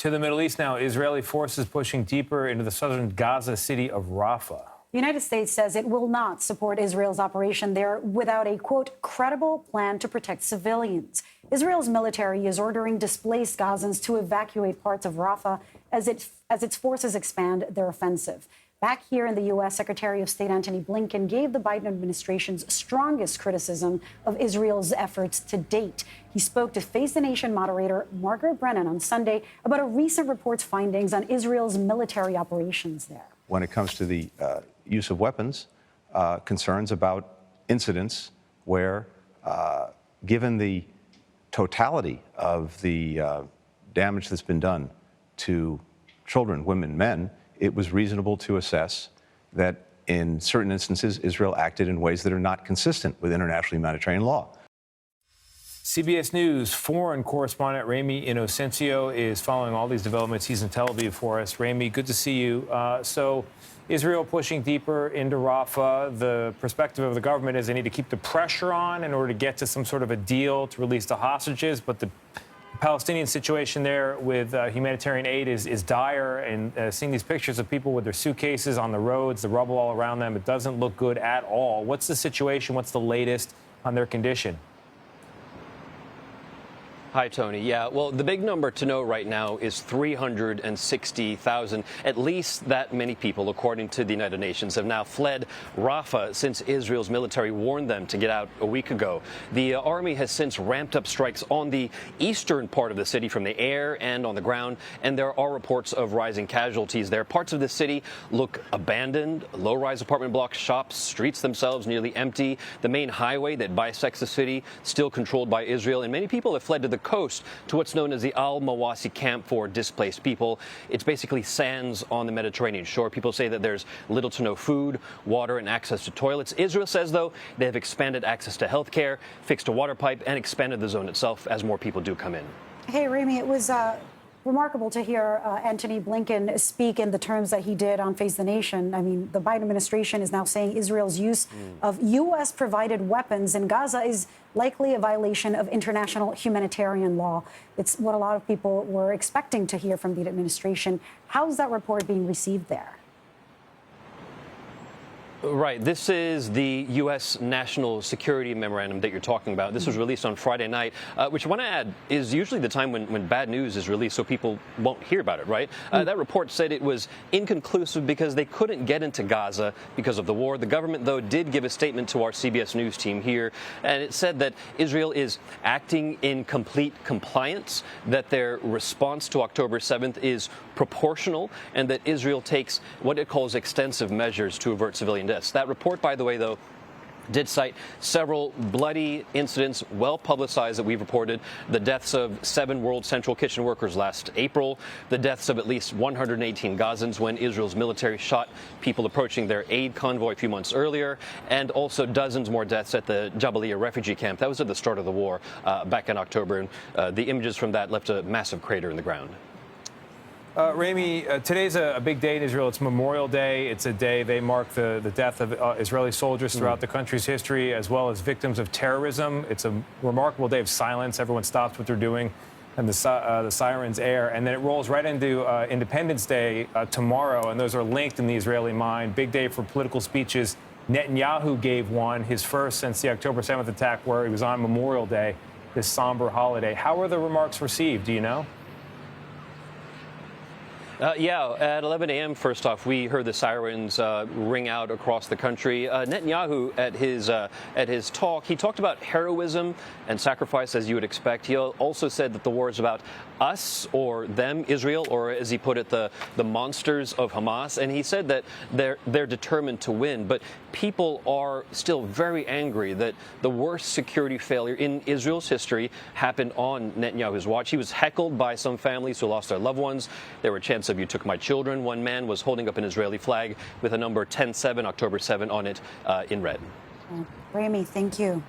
To the Middle East now, Israeli forces pushing deeper into the southern Gaza city of Rafah. The United States says it will not support Israel's operation there without a, quote, credible plan to protect civilians. Israel's military is ordering displaced Gazans to evacuate parts of Rafah as its forces expand their offensive. Back here in the U.S., Secretary of State Antony Blinken gave the Biden administration's strongest criticism of Israel's efforts to date. He spoke to Face the Nation moderator Margaret Brennan on Sunday about a recent report's findings on Israel's military operations there. When it comes to the use of weapons, concerns about incidents where, given the totality of the damage that's been done to children, women, men, it was reasonable to assess that in certain instances, Israel acted in ways that are not consistent with international humanitarian law. CBS News foreign correspondent Ramy Inocencio is following all these developments. He's in Tel Aviv for us. Ramy, good to see you. So Israel pushing deeper into Rafah. The perspective of the government is they need to keep the pressure on in order to get to some sort of a deal to release the hostages. But the Palestinian situation there with humanitarian aid is dire, and seeing these pictures of people with their suitcases on the roads, the rubble all around them, it doesn't look good at all. What's the situation? What's the latest on their condition? Hi, Tony. Yeah, well, the big number to know right now is 360,000. At least that many people, according to the United Nations, have now fled Rafah since Israel's military warned them to get out a week ago. The army has since ramped up strikes on the eastern part of the city from the air and on the ground, and there are reports of rising casualties there. Parts of the city look abandoned, low-rise apartment blocks, shops, streets themselves nearly empty. The main highway that bisects the city still controlled by Israel, and many people have fled to the coast to what's known as the Al-Mawasi camp for displaced people. It's basically sands on the Mediterranean shore. People say that there's little to no food, water, and access to toilets. Israel says, though, they have expanded access to health care, fixed a water pipe, and expanded the zone itself as more people do come in. Hey, Ramy, it was remarkable to hear Antony Blinken speak in the terms that he did on Face the Nation. I mean, the Biden administration is now saying Israel's use of U.S.-provided weapons in Gaza is likely a violation of international humanitarian law. It's what a lot of people were expecting to hear from the administration. How's that report being received there? Right. This is the U.S. National Security Memorandum that you're talking about. This was released on Friday night, which I want to add is usually the time when bad news is released so people won't hear about it, right? That report said it was inconclusive because they couldn't get into Gaza because of the war. The government, though, did give a statement to our CBS News team here, and it said that Israel is acting in complete compliance, that their response to October 7th is proportional, and that Israel takes what it calls extensive measures to avert civilian deaths. That report, by the way, though, did cite several bloody incidents, well publicized, that we've reported. The deaths of 7 World Central Kitchen workers last April, the deaths of at least 118 Gazans when Israel's military shot people approaching their aid convoy a few months earlier, and also dozens more deaths at the Jabalia refugee camp. That was at the start of the war back in October, and the images from that left a massive crater in the ground. Ramy, today's a big day in Israel. It's Memorial Day. It's a day they mark the death of Israeli soldiers throughout the country's history, as well as victims of terrorism. It's a remarkable day of silence. Everyone stops what they're doing, and the sirens air. And then it rolls right into Independence Day tomorrow, and those are linked in the Israeli mind. Big day for political speeches. Netanyahu gave one, his first since the October 7th attack, where he was on Memorial Day, this somber holiday. How were the remarks received? Do you know? Yeah, at 11 a.m., first off, we heard the sirens ring out across the country. Netanyahu, at his talk, he talked about heroism and sacrifice, as you would expect. He also said that the war is about us, or them, Israel, or as he put it, the monsters of Hamas. And he said that they're determined to win. But people are still very angry that the worst security failure in Israel's history happened on Netanyahu's watch. He was heckled by some families who lost their loved ones. There were chants of "You took my children." One man was holding up an Israeli flag with a number 10-7, October 7 on it in red. Ramy, thank you.